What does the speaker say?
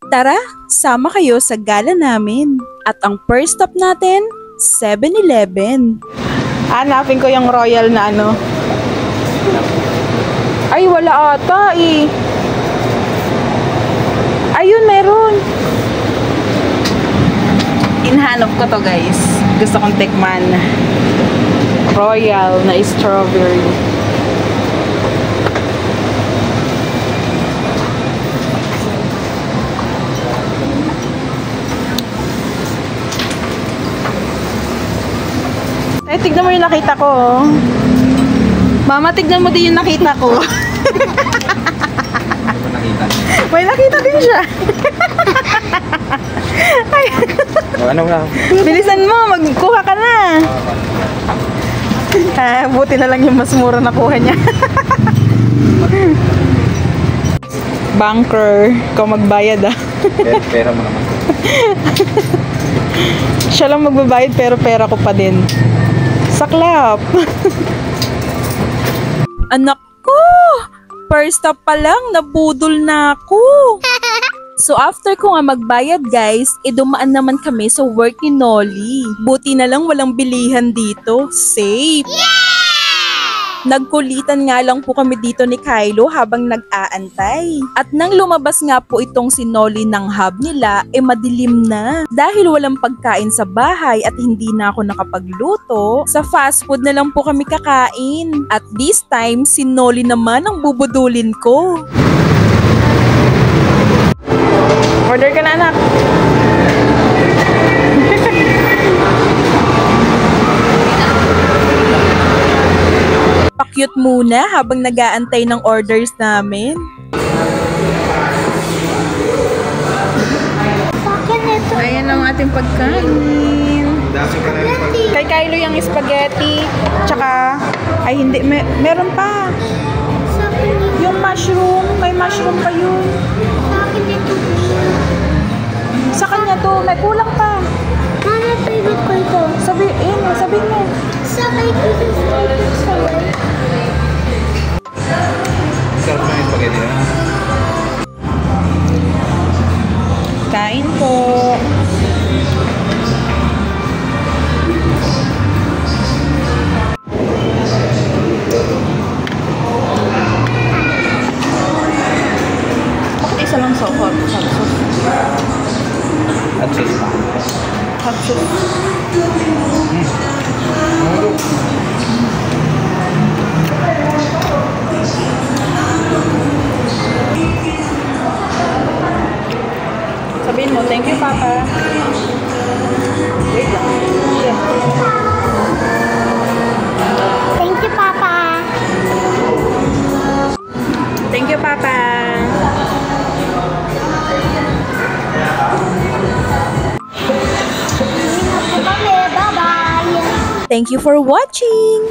Tara, sama kayo sa gala namin. At ang first stop natin, 7-Eleven. Hanapin ko yung royal na ano. Ay, wala ata eh. Ayun, meron. Inhanap ko to guys. Gusto kong tikman. Royal na strawberry. Eh, tignan mo yung nakita ko. Oh. Mama, tignan mo din yung nakita ko. May nakita din siya. Ay. Ano nga? Bilisan mo, magkuha ka na. Buti na lang yung mas mura na kuha niya. Banker, ikaw magbayad ah. Pera mo naman. Siya lang magbabayad pero pera ko pa din. Saklap. Anak ko, first stop pa lang, nabudol na ako. So after ko nga magbayad guys, dumaan naman kami sa work ni Nolly. Buti na lang walang bilihan dito. Safe! Yeah! Nagkulitan nga lang po kami dito ni Kylo habang nag-aantay. At nang lumabas nga po itong si Nolly ng hub nila, madilim na. Dahil walang pagkain sa bahay at hindi na ako nakapagluto, sa fast food na lang po kami kakain. At this time, si Nolly naman ang bubudulin ko. Order ka na, anak. Pakyut muna habang nag-aantay ng orders namin. Ayan ang ating pagkain. Kay Kylo yung spaghetti. Tsaka, ay hindi, meron pa. Yung mushroom, may mushroom pa yun. Sa kanya to, may kulang pa. Mama, favorite ko ito. Sabihin mo. Sa kay Christmas ito. Sarap na yung spaghetti na. Kain po. Bakit isa lang hot sauce? At sauce pa. Hot sauce. Sabihin mo, thank you, Papa. Wait lang. Thank you, Papa. Thank you, Papa. Bye-bye. Thank you for watching.